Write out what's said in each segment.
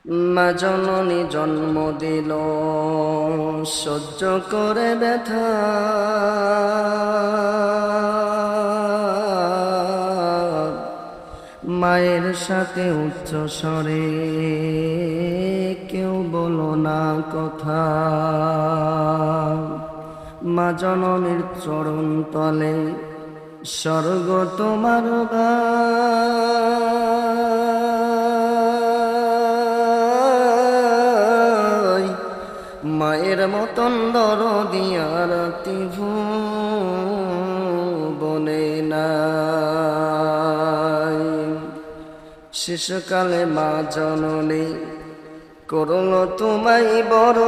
মা জননী জন্ম দিল সহ্য করে ব্যথা, মায়ের সাথে উচ্চ স্বরে কেউ বলো না কথা। মা জননীর চরণ তলে স্বর্গ তোমার গায়, মায়ের মতন দরদি আর বনে নাই। শিশুকালে মা জননী করল তোমায় বড়,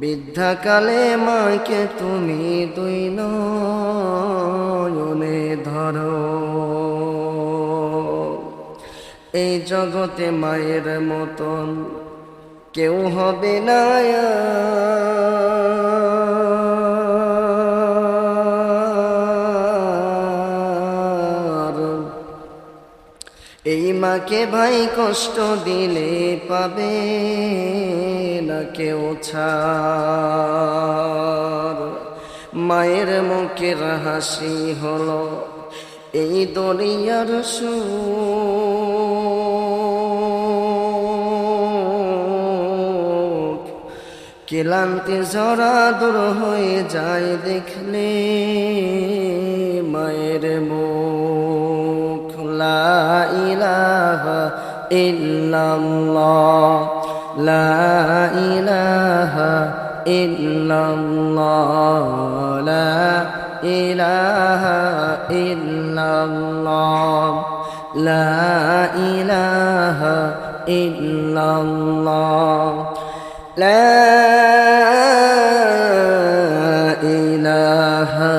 বৃদ্ধাকালে মাকে তুমি দুই নয়নে ধরো। এই জগতে মায়ের মতন কেউ হবে না, এই মাকে ভাই কষ্ট দিলে পাবে না কেউ ছাড়। মায়ের মুখের হাসি হলো এই দুনিয়ার সুখ, ক্লান্তি জরা দূর হয়ে যায় দেখলে মায়ের মুখ। লা ইলাহা ইল্লাল্লাহ, লা ইলাহা ইল্লাল্লাহ, লা ইলাহা ইল্লাল্লাহ, লা ইলাহা ইল্লাল্লাহ, লা ইলাহা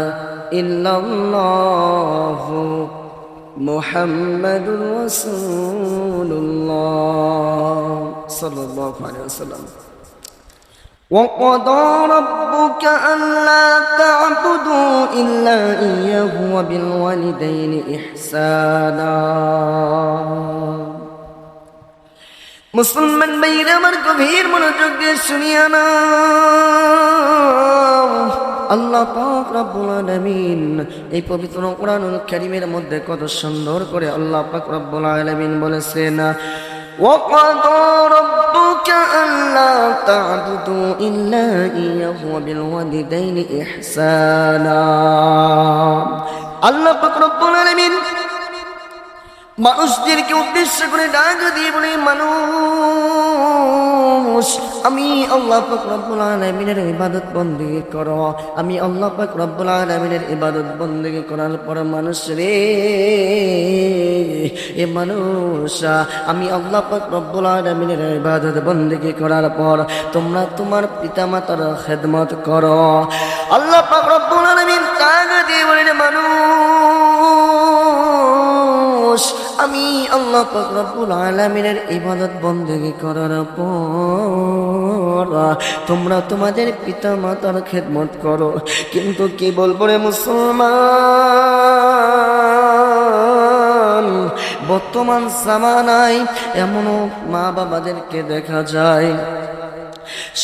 ইল্লাল্লাহ মুহাম্মাদুর রাসূলুল্লাহ সাল্লাল্লাহু আলাইহি ওয়াসাল্লাম। وَقَضَى رَبُّكَ أَلَّا تَعْبُدُوا إِلَّا إِيَّاهُ وَبِالْوَالِدَيْنِ إِحْسَانًا। মুসলমান ভাইরা আমার গভীর মনোযোগ দিয়ে শুনিয়া নাও। আল্লাহ পাক রব্বুল আলামিন এই পবিত্র কোরআনুল কারীমের মধ্যে কত সুন্দর করে আল্লাহ পাক রব্বুল আলামিন বলেছেন, وَقَضَى رَبُّكَ أَلَّا تَعْبُدُوا إِلَّا إِيَّاهُ وَبِالْوَالِدَيْنِ إِحْسَانًا। আল্লাহ পাক রব্বুল আলামিন মানুষদেরকে উদ্দেশ্য করে ডাক দিয়ে বলে, মানুষ আমি আল্লাহ পাক রব্বুল আলামিনের ইবাদত বন্দেগী করো। আমি আল্লাহ পাক রব্বুল আলামিনের ইবাদত বন্দেগী করার পর মানুষ রে, এ মানুষ আমি আল্লাহ পাক রব্বুল আলামিনের ইবাদত বন্দেগী করার পর তোমরা তোমার পিতামাতার খেদমত করো। আল্লাহ পাক রব্বুল আলামিন ডাক দিয়ে বলেন, মানুষ আমি আল্লাহ পাক রব্বুল আলামিনের ইবাদত বন্দেগী করার পর তোমরা তোমাদের পিতা মাতার খেদমত করো। কিন্তু কি বলবো রে মুসলমান, বর্তমান জামানায় এমনও মা বাবাদেরকে দেখা যায়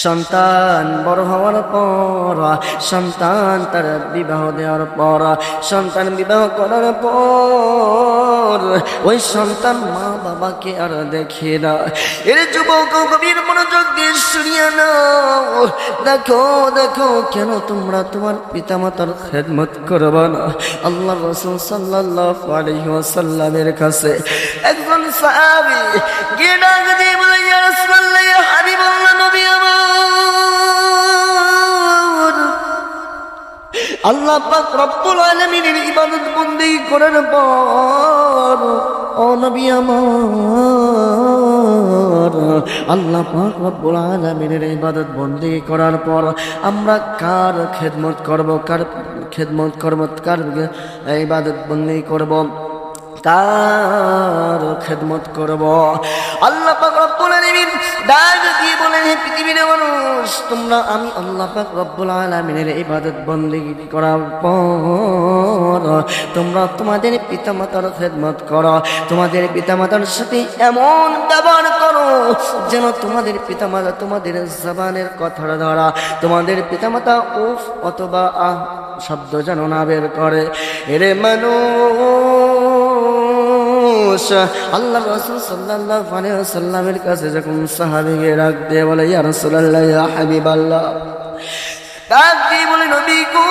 সন্তান বড় হওয়ার পর, সন্তান তার বিবাহ দেওয়ার পর, সন্তান বিবাহ করার পর ওই সন্তান মা বাবাকে আর দেখে না। এর যুবক গভীর মনোযোগ দিয়ে শুনিয়া নাও। দেখো দেখো কেন তোমরা তোমার পিতামাতার খেদমত করবে না? আল্লাহ রাসূল সাল্লাল্লাহু আলাইহি ওয়াসাল্লামের কাছে একজন সাহাবী গিয়ে ডাক দিয়ে বলে, ইয়া রাসূলুল্লাহ, ইয়া হাবিবাল্লাহ, নবী আমার, আল্লাহ পাক রব্বুল আলামিনের ইবাদত বন্দেগী করার পর ও নবী আমার, আল্লাহ পাক রব্বুল আলামিনের ইবাদত বন্দেগী করার পর আমরা কার খেদমত করব, কার খেদমত করব, কার ইবাদত বন্দেগী করব, কার খেদমত করব? আল্লাহ পাক রব্বুল আলামিন ডাক দিয়ে বলেন, হে পৃথিবীর মানুষ, তোমরা আমি আল্লাহ পাক রব্বুল আলামিনের ইবাদত বন্দেগী করার পর তোমরা তোমাদের পিতামাতার খেদমত করো, তোমাদের পিতামাতার সাথে এমন ব্যবহার করো যেন তোমাদের পিতামাতা তোমাদের জবানের কথাটা ধরা, তোমাদের পিতামাতা উফ অথবা আহ শব্দ যেন না বের করে। এরে মানুষ, আল্লাহ রাসূল সাল্লাল্লাহু আলাইহি ওয়াসাল্লামের কাছে যখন সাহাবীকে ডাক দিয়ে বলে, ইয়া রাসূলুল্লাহ, ইয়া হাবিবাল্লাহ, ডাক দিয়ে বলে, নবী গো,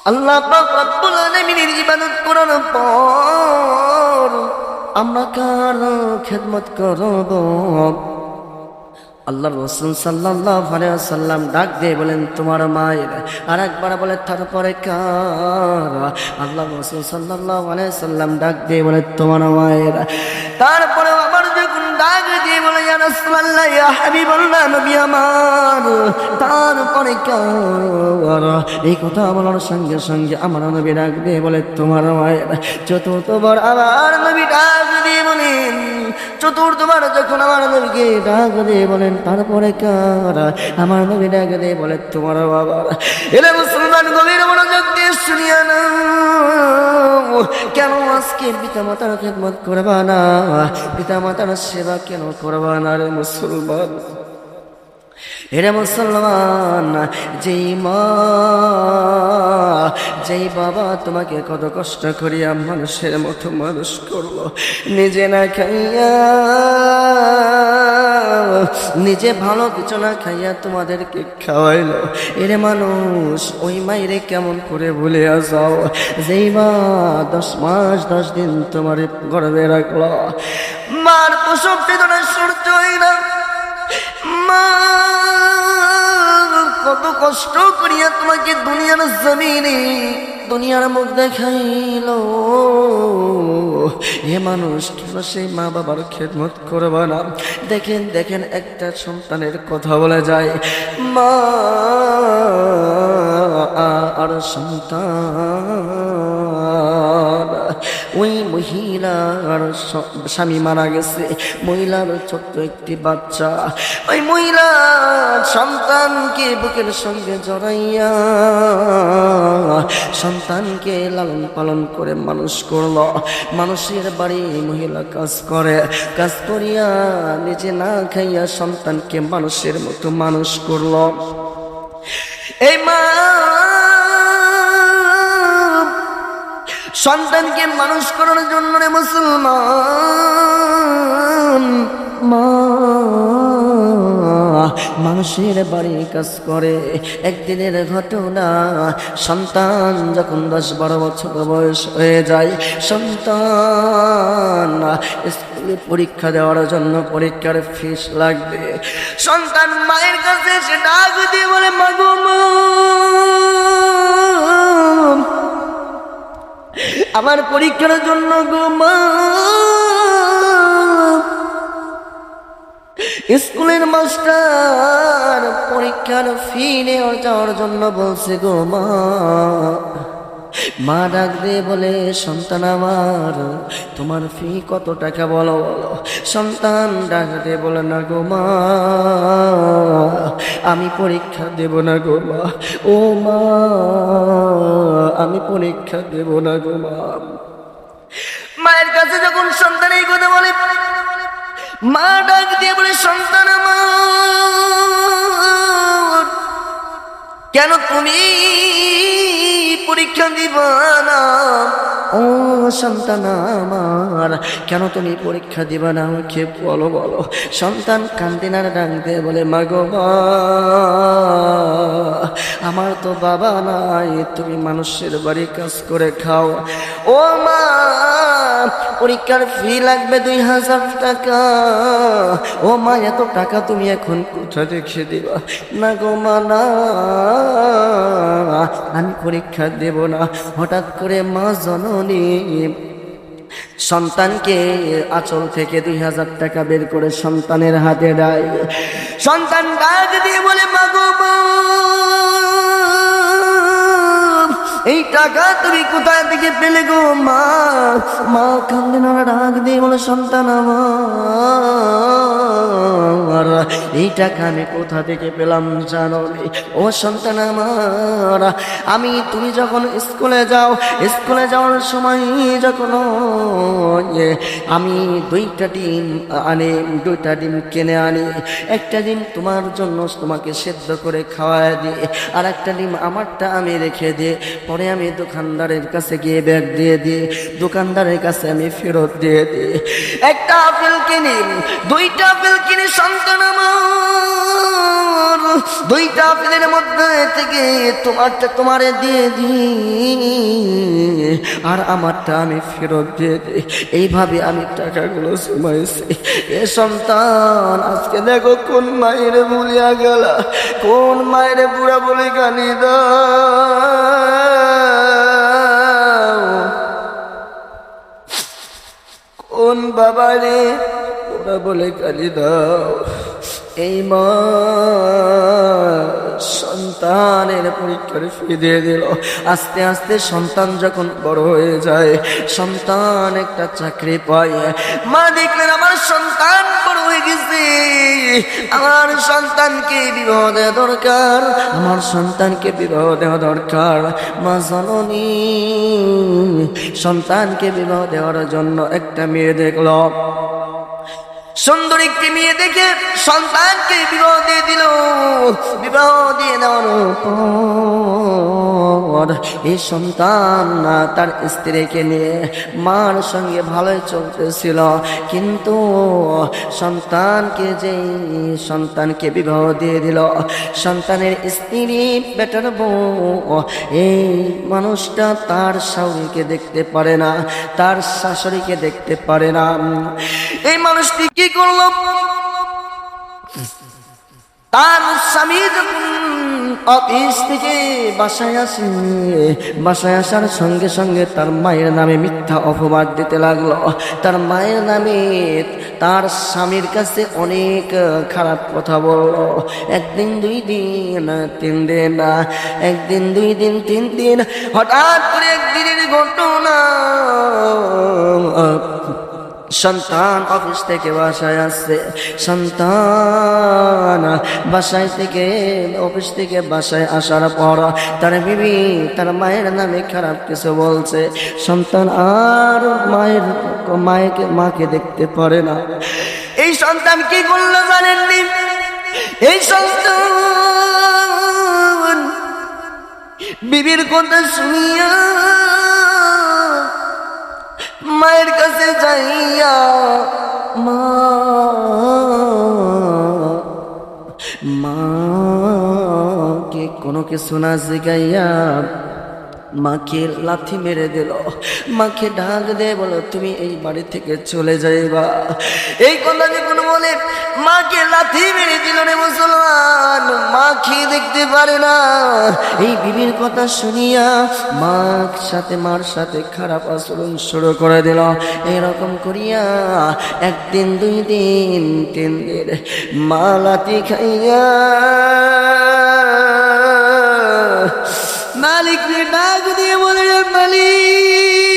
আল্লাহ পাক রব্বুল আলামিনের ইবাদত করার পর আমরা কার খেদমত করব? আল্লাহ রাসূল সাল্লাল্লাহু আলাইহি ওয়াসাল্লাম ডাক দিয়ে বলেন, তোমার মায়ের। আর একবার বলে, তারপরে কার? আল্লাহ রাসূল সাল্লাল্লাহু আলাইহি ওয়াসাল্লাম ডাক দিয়ে বলে, তোমার মায়ের। তারপরে আবার যখন ডাক দিয়ে বলে, ইয়া রাসূলুল্লাহ, ইয়া হাবিবাল্লাহ, নবী আমার, তারপরে কার? এই কথা বলার সঙ্গে সঙ্গে আমার নবী ডাক দিয়ে বলে, তোমার মায়ের। চতুর্থবার আবার নবী ডাক দিয়ে বলেন, চতুর্থবার যখন আমার নবীকে ডাক দিয়ে বলেন, তারপরে কার? আমার নবী ডাক দিয়ে বলে, তোমার বাবা। এলে মুসলমান, গভীর মনোযোগ দিয়ে শুনিয়া না, কেন আজকে পিতামাতার খেদমত করবা না? পিতামাতার সেবা কেন করবা না রে মুসলমান? এরে মুসলমান, যেই মা যেই বাবা তোমাকে কত কষ্ট করিয়া মানুষের মতো মানুষ করলো, নিজে না খাইয়া, নিজে ভালো কিছু না খাইয়া তোমাদেরকে খাওয়াইলো, এরে মানুষ, ওই মাইরে কেমন করে ভুলে যাও? যেই মা 10 মাস 10 দিন তোমার গর্ভে রাখলো, মার প্রসব বেদনা সহ্য হয় না, মা কত কষ্ট করিয়া তোমাকে দুনিয়ার জমিনে দুনিয়ার মুখ দেখাইলো, এ মানুষ কেন সেই মা বাবার খেদমত করবা না? দেখেন দেখেন, একটা সন্তানের কথা বলে যায়, মা আর সন্তান, ওই মহিলার স্বামী মারা গেছে, মহিলার ছোট্ট একটি বাচ্চা, ওই মহিলা সন্তানকে বুকের সঙ্গে জড়াইয়া সন্তানকে লালন পালন করে মানুষ করলো। মানুষের বাড়ি মহিলা কাজ করে, কাজ করিয়া নিজে না খাইয়া সন্তানকে মানুষের মতো মানুষ করলো। এই মা সন্তানকে মানুষ করার জন্য রে মুসলমান, মা মানুষের বাড়ি কাজ করে। একদিনের ঘটনা, সন্তান যখন 10-12 বছর বয়স হয়ে যায়, সন্তান স্কুলে পরীক্ষা দেওয়ার জন্য পরীক্ষার ফিস লাগবে। সন্তান মায়ের কাছে এসে ডাক দিয়ে বলে, মা গো মা, আমার পরীক্ষার জন্য গো মা, স্কুলের মাস্টার পরীক্ষার ফি নেওয়া যাওয়ার জন্য বলছে গো মা। মা ডাক দিয়ে বলে, সন্তান আমার, তোমার ফি কত টাকা বলো বলো। সন্তান ডাক দিয়ে বলে, না গো মা, আমি পরীক্ষা দেব না গো মা, ও মা, আমি পরীক্ষা দেব না গো মা। মায়ের কাছে যখন সন্তান এই কথা বলে, মা ডাক দিয়ে বলে, সন্তান আমার, কেন তুমি পরীক্ষা দিবা না? ও সন্তান আমার, কেন তুমি পরীক্ষা দিবা না? আমাকে বলো বলো। সন্তান কান্দিনার ডাক দিয়ে বলে, মা গো মা, আমার তো বাবা নাই, তুমি মানুষের বাড়ি কাজ করে খাও। ও মা, পরীক্ষার ফি লাগবে 2000 টাকা। ও মা, এত টাকা তুমি এখন কোথা রেখে দিবা? না গো মা, না, আমি পরীক্ষা দেব না। হঠাৎ করে মা জননী সন্তানকে আঁচল থেকে 2000 টাকা বের করে সন্তানের হাতে দেয়। সন্তান ডাক দিয়ে বলে, মা গো মা, এই টাকা তুমি কোথায় থেকে পেলে গো মা? মা কান্দে না ডাক দিয়ে বলে সন্তান আমার, এই টাকা আমি কোথা থেকে পেলাম জানো? ও সন্তান আমার, তুমি যখন স্কুলে যাওয়ার সময় যখন আমি দুইটা ডিম কিনে আনি, একটা ডিম তোমার জন্য তোমাকে সেদ্ধ করে খাওয়ায় দিই, আর একটা ডিম আমারটা আমি রেখে দিই। পরে আমি দোকানদারের কাছে গিয়ে ব্যাগ দিয়ে দিই, দোকানদারের কাছে আমি ফেরত দিয়ে দিই। একটা আপেল কিনি, দুইটা আপেল কিনি সন্তান আমার, দুইটা আপেলের মধ্যে থেকে তোমারে দিয়ে দিই, আর আমারটা আমি ফেরত দিয়ে দিই। এইভাবে আমি টাকাগুলো জমাইছি। এ সন্তান, আজকে দেখো কোন মায়ের ভুলিয়া গেল, কোন মায়ের বুড়া বলে গালি দাও, কোন বাবারে বুড়া বলে গালি দাও। এই মা সন্তানের পরীক্ষার ফি দিয়ে দিল। আস্তে আস্তে সন্তান যখন বড় হয়ে যায়, সন্তান একটা চাকরি পায়, মা দেখলেন আমার সন্তান বড় হয়ে গেছে, আমার সন্তানকে বিবাহ দেওয়া দরকার, আমার সন্তানকে বিবাহ দেওয়া দরকার। মা জননী সন্তানকে বিবাহ দেওয়ার জন্য একটা মেয়ে দেখল, সুন্দর একটি মেয়ে দেখে সন্তানকে বিবাহ দিয়ে দিল। বিবাহ দিয়ে দেওয়ার পর এই সন্তান তার স্ত্রীকে নিয়ে মার সঙ্গে ভালোই চলতেছিল, কিন্তু সন্তানকে বিবাহ দিয়ে দিল, সন্তানের স্ত্রী বেটার বউ, এই মানুষটা তার শাশুড়িকে দেখতে পারে না, তার শাশুড়িকে দেখতে পারে না। এই মানুষটি কি করল? তার স্বামী যখন অফিস থেকে বাসায় আসে, বাসায় আসার সঙ্গে সঙ্গে তার মায়ের নামে মিথ্যা অপবাদ দিতে লাগলো। তার মায়ের নামে তার স্বামীর কাছে অনেক খারাপ কথা বলল। একদিন, 2 দিন, 3 দিন, একদিন, 2 দিন, 3 দিন, হঠাৎ করে একদিনের ঘটনা, সন্তান অফিস থেকে বাসায় আসছে, সন্তান অফিস থেকে বাসায় আসার পর তার বিবি তার মায়ের নামে খারাপ কিছু বলছে। সন্তান আর মাকে দেখতে পারে না। এই সন্তান কি করলো জানেননি? এই সন্তান বিবির কথা শুনিয়া মায়ের কাছে যাইয়া মাকে কোনো কিছু না জিগাইয়া মাকে লাথি মেরে দিল। মাকে ঢাক দিয়ে বলো তুমি এই বাড়ি থেকে চলে যাইবা। এই কথা যখন বলে মাকে লাথি মেরে দিল রে মুসলমান, মা খেয়ে দেখতে পারে না। এই বিবির কথা শুনিয়া মার সাথে খারাপ আচরণ শুরু করে দিল। এরকম করিয়া 1 দিন, 2 দিন, 3 দিন মা লাথি খাইয়া মালিক রে ডাক দিয়ে বলে, মালিক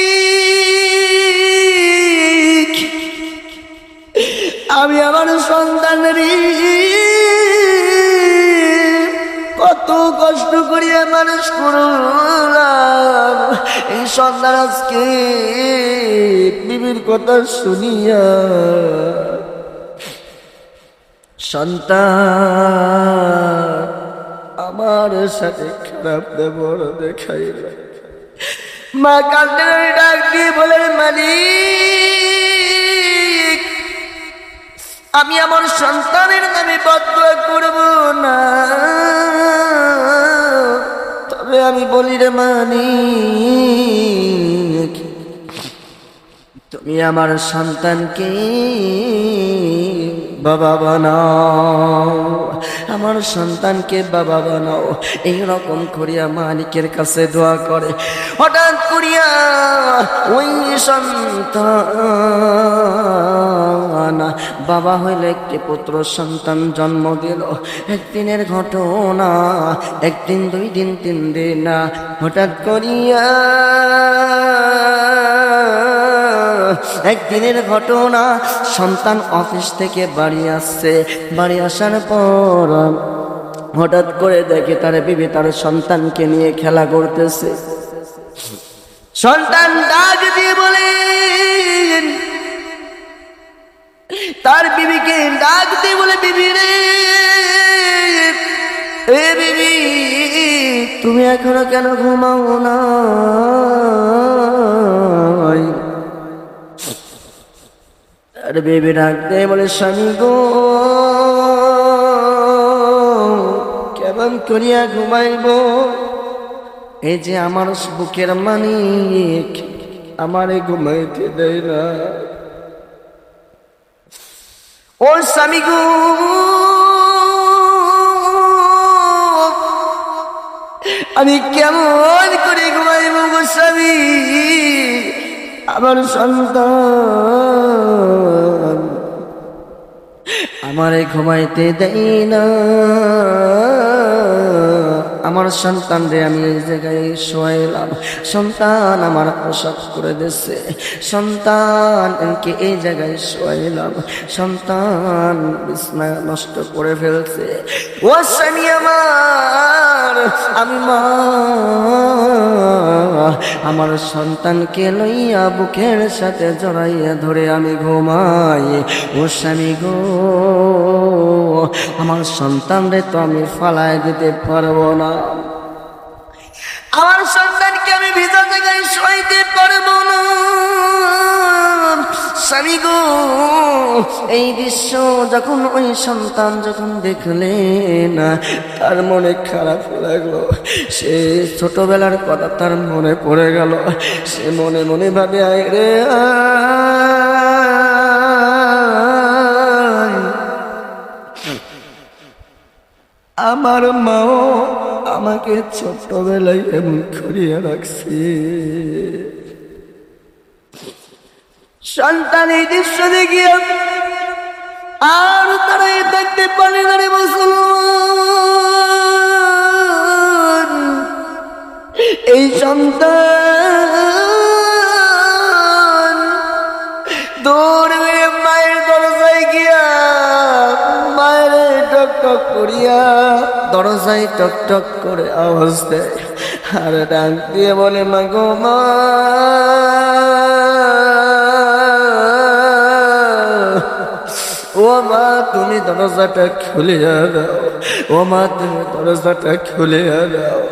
আমি আমার সন্তানের কত কষ্ট করিয়া মানুষ করলাম, এই সন্তান আজকে বিবির কথা শুনিয়া সন্তান আমার সাথে খারাপ ব্যবহার দেখাইল। মা কাঁদে ডাক দিয়ে বলে, মালিক আমি আমার সন্তানের নামে বদদুয়া করব না, তবে আমি বলি রে মালিক তুমি আমার সন্তানকে বাবা বানাও, আমার সন্তানকে বাবা বানাও। এইরকম করিয়া মালিকের কাছে দোয়া করে। হঠাৎ করিয়া ওই সন্তান বাবা হইলে একটি পুত্র সন্তান জন্ম দিল। একদিনের ঘটনা, একদিন, 2 দিন, 3 দিন না, হঠাৎ করিয়া একদিনের ঘটনা, সন্তান অফিস থেকে বাড়ি আসছে। বাড়ি আসার পর হঠাৎ করে দেখে তার বিবি তার সন্তানকে নিয়ে খেলা করতেছে। সন্তান ডাক দিয়ে বলেন, তার বিবিকে ডাক দিয়ে বলে, বিবি রে, এ বিবি, তুমি এখনো কেন ঘুমাও না? আর বিবি ডাক দিয়ে বলে, স্বামী গো, কেমন করিয়া ঘুমাইব? এই যে আমার বুকের মানিক আমারে ঘুমাইতে দেয় না। ও স্বামী গো, আমি কেমন করে ঘুমাইব গো স্বামী? আমার সন্তান আমারে ঘুমাইতে দেয় না। আমার সন্তান রে আমি এই জায়গায় শোয়াইলাম, সন্তান আমার পোশাক করে দিচ্ছে, সন্তানকে এই জায়গায় শোয়াইলাম, সন্তান বিছনা নষ্ট করে ফেলছে। ও স্বামী আমার, আমি মা আমার সন্তানকে লইয়া বুকের সাথে জড়াইয়া ধরে আমি ঘুমাই। ও স্বামী গো, আমার সন্তান রে তো আমি ফালায় দিতে পারবো না, আমার সন্তানকে আমি ভিজা জায়গায় শোয়াইতে পারবো না। স্বামী গো, এই দৃশ্য যখন ওই সন্তান যখন দেখলেন, তার মনে খারাপ লাগলো। সে ছোটবেলার কথা তার মনে পড়ে গেল। সে মনে মনে ভাবে, আয় রে আমার মাও আমাকে ছোটবেলায় এমন করিয়া রাখছে। সন্তান এই দৃশ্য দেখিয়া আর তারাই দেখতে পারে না রে মুসলমান। এই সন্তান দৌড় মেরে মায়ের দরজায় গিয়া মায়ের টক টক করিয়া দরজায় টক টক করে আওয়াজ দেয়, আর ডাক দিয়ে বলে, মা গো মা, ও মা তুমি দরজাটা খুলিয়া দাও, ও মা তুমি দরজাটা খুলিয়া দাও।